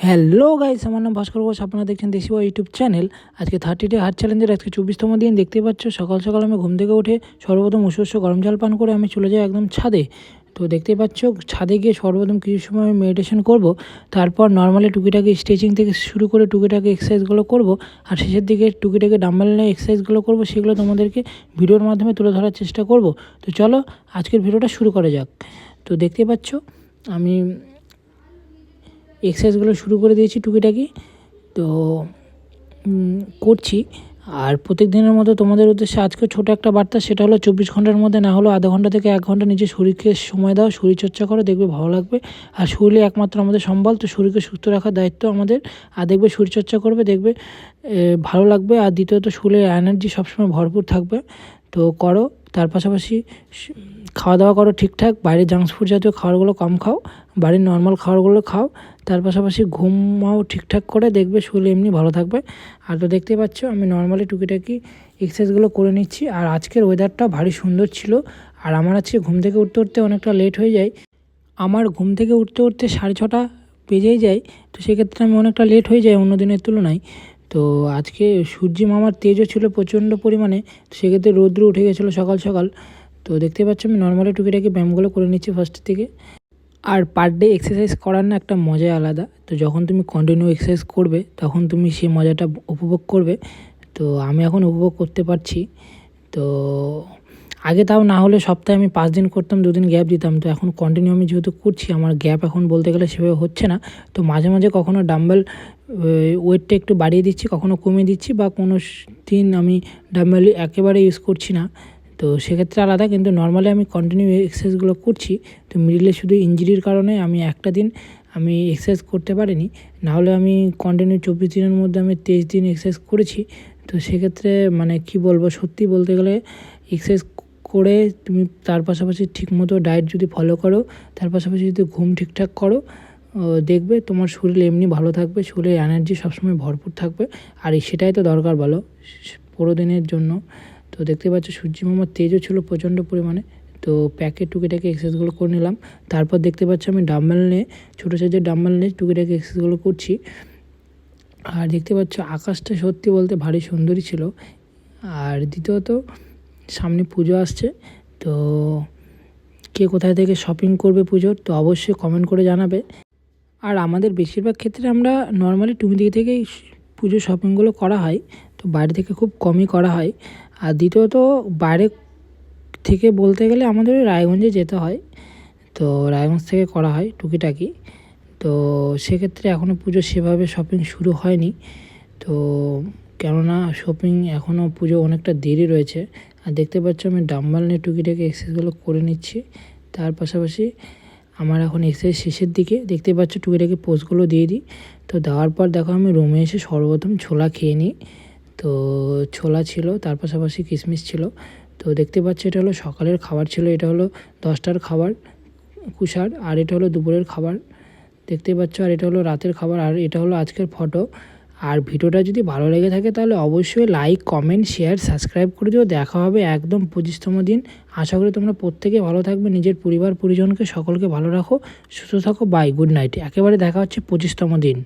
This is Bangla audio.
হ্যালো গাইস, আমার নাম ভাস্কর ঘোষ। আপনারা দেখছেন দেশি বয় ইউটিউব চ্যানেল। আজকে 30 ডে হার্ট চ্যালেঞ্জের আজকে 24তম দিন। দেখতে পাচ্ছ সকাল সকাল আমি ঘুম থেকে উঠে সর্বপ্রথম উষ্ণ গরম জল পান করে আমি চলে যাই একদম ছাদে। তো দেখতে পাচ্ছ ছাদে গিয়ে সর্বপ্রথম কিছু সময় আমি মেডিটেশন করব। তারপর নর্মালি টুকিটাকি স্ট্রেচিং থেকে শুরু করে টুকিটাকি এক্সারসাইজগুলো করব। আর শেষের দিকে টুকিটাকি ডাম্বেল নিয়ে এক্সারসাইজগুলো করব, সেগুলো তোমাদেরকে ভিডিওর মাধ্যমে তুলে ধরার চেষ্টা করব। তো চলো আজকের ভিডিওটা শুরু করা যাক। তো দেখতে পাচ্ছ আমি এক্সারসাইজগুলো শুরু করে দিয়েছি টুকিটাকি, তো করছি। আর প্রত্যেক দিনের মতো তোমাদের উদ্দেশ্যে আজকে ছোটো একটা বার্তা, সেটা হলো 24 ঘন্টার মধ্যে না হলেও আধা ঘন্টা থেকে 1 ঘন্টা নিজের শরীরকে সময় দাও, শরীরচর্চা করো, দেখবে ভালো লাগবে। আর শরীরে একমাত্র আমাদের সম্বল, তো শরীরকে সুস্থ রাখার দায়িত্ব আমাদের। আর দেখবে শরীরচর্চা করবে, দেখবে ভালো লাগবে। আর দ্বিতীয়ত শরীরে এনার্জি সবসময় ভরপুর থাকবে। তো করো। তার পাশাপাশি খাওয়া দাওয়া করো ঠিকঠাক, বাইরে জাঙ্ক ফুড জাতীয় খাবারগুলো কম খাও, বাড়ির নর্মাল খাবারগুলো খাও। তার পাশাপাশি ঘুমাও ঠিকঠাক করে, দেখবে শরীর এমনি ভালো থাকবে। আর তো দেখতে পাচ্ছ আমি নর্মালি টুকিটাকি এক্সারসাইজগুলো করে নিচ্ছি। আর আজকের ওয়েদারটা ভারী সুন্দর ছিল। আর আমার আজকে ঘুম থেকে উঠতে উঠতে অনেকটা লেট হয়ে যায়। আমার ঘুম থেকে উঠতে উঠতে 6:30 বেজেই যায়। তো সেক্ষেত্রে আমি অনেকটা লেট হয়ে যাই অন্য দিনের তুলনায়। তো আজকে সূর্যি মামার তেজও ছিল প্রচণ্ড পরিমাণে, তো সেক্ষেত্রে রৌদ্র উঠে গেছিলো সকাল সকাল। তো দেখতে পাচ্ছ আমি নর্মালি টুকিটাকি ব্যায়ামগুলো করে নিচ্ছি ফার্স্টের থেকে। আর পার ডে এক্সারসাইজ করার না একটা মজাই আলাদা। তো যখন তুমি কন্টিনিউ এক্সারসাইজ করবে তখন তুমি সেই মজাটা উপভোগ করবে। তো আমি এখন উপভোগ করতে পারছি। তো আগে তাও না হলে সপ্তাহে আমি 5 দিন করতাম, 2 দিন গ্যাপ দিতাম। তো এখন কন্টিনিউ আমি যেহেতু করছি, আমার গ্যাপ এখন বলতে গেলে সেভাবে হচ্ছে না। তো মাঝে মাঝে কখনও ডাম্বেল ওয়েটটা একটু বাড়িয়ে দিচ্ছি, কখনও কমিয়ে দিচ্ছি, বা কোনো দিন আমি ডাম্বেল একেবারে ইউজ করছি না। তো সেক্ষেত্রে আলাদা, কিন্তু নর্মালি আমি কন্টিনিউ এক্সারসাইজগুলো করছি। তো মিডিলে শুধু ইঞ্জুরির কারণে আমি একটা দিন আমি এক্সারসাইজ করতে পারিনি, নাহলে আমি কন্টিনিউ 24 দিনের মধ্যে আমি 23 দিন এক্সারসাইজ করেছি। তো সেক্ষেত্রে মানে কি বলবো, সত্যি বলতে গেলে এক্সারসাইজ করে তুমি তার পাশাপাশি ঠিকমতো ডায়েট যদি ফলো করো, তার পাশাপাশি যদি ঘুম ঠিকঠাক করো, দেখবে তোমার শরীর এমনি ভালো থাকবে, শরীরে এনার্জি সবসময় ভরপুর থাকবে। আর সেটাই তো দরকার বলো পুরো দিনের জন্য। তো দেখতে পাচ্ছ সূর্যি মামার তেজও ছিল প্রচণ্ড পরিমাণে। তো প্যাকেট টুকিটাকি এক্সারসাইজগুলো করে নিলাম। তারপর দেখতে পাচ্ছ আমি ডাম্বেল নিয়ে, ছোটো সাইজের ডাম্বেল নিয়ে টুকিটাকি এক্সারসাইজগুলো করছি। আর দেখতে পাচ্ছ আকাশটা সত্যি বলতে ভারী সুন্দরই ছিল। আর দ্বিতীয়ত সামনে পুজো আসছে। তো কে কোথায় থেকে শপিং করবে পুজোর, তো অবশ্যই কমেন্ট করে জানাবে। আর আমাদের বেশিরভাগ ক্ষেত্রে আমরা নর্মালি টুকিটাকি থেকেই পুজোর শপিংগুলো করা হয়। তো বাইরে থেকে খুব কমই করা হয়। আর দ্বিতীয়ত বাইরে থেকে বলতে গেলে আমাদের রায়গঞ্জে যেতে হয়। তো রায়গঞ্জ থেকে করা হয় টুকিটাকি। তো সেক্ষেত্রে এখনও পুজো সেভাবে শপিং শুরু হয়নি। তো কেননা শপিং এখনও পুজো অনেকটা দেরি রয়েছে। আর দেখতে পাচ্ছ আমি ডাম্বেল নিয়ে টুকিটাকি এক্সারসাইজগুলো করে নিচ্ছি। তার পাশাপাশি আমার এখন এক্সারসাইজ শেষের দিকে, দেখতে পাচ্ছ টুকিটাকি পোজগুলো দিয়ে দিই। তো দেওয়ার পর দেখো আমি রুমে এসে সর্বপ্রথম ছোলা খেয়ে নিই। তো ছোলা ছিল, তার পাশাপাশি কিশমিশ ছিল। তো দেখতে পাচ্ছ এটা হলো সকালের খাবার ছিল, এটা হলো 10টার খাবার কুষার। আর এটা হলো দুপুরের খাবার দেখতে পাচ্ছ। আর এটা হলো রাতের খাবার। আর এটা হলো আজকের ফটো। আর ভিডিওটা যদি ভালো লেগে থাকে তাহলে অবশ্যই লাইক, কমেন্ট, শেয়ার, সাবস্ক্রাইব করে দিও। দেখা হবে একদম 25তম দিন। আশা করি তোমরা প্রত্যেকে ভালো থাকবে, নিজের পরিবার পরিজনকে সকলকে ভালো রাখো, সুস্থ থাকো। Bye, good night. একেবারে দেখা হচ্ছে 25তম দিন।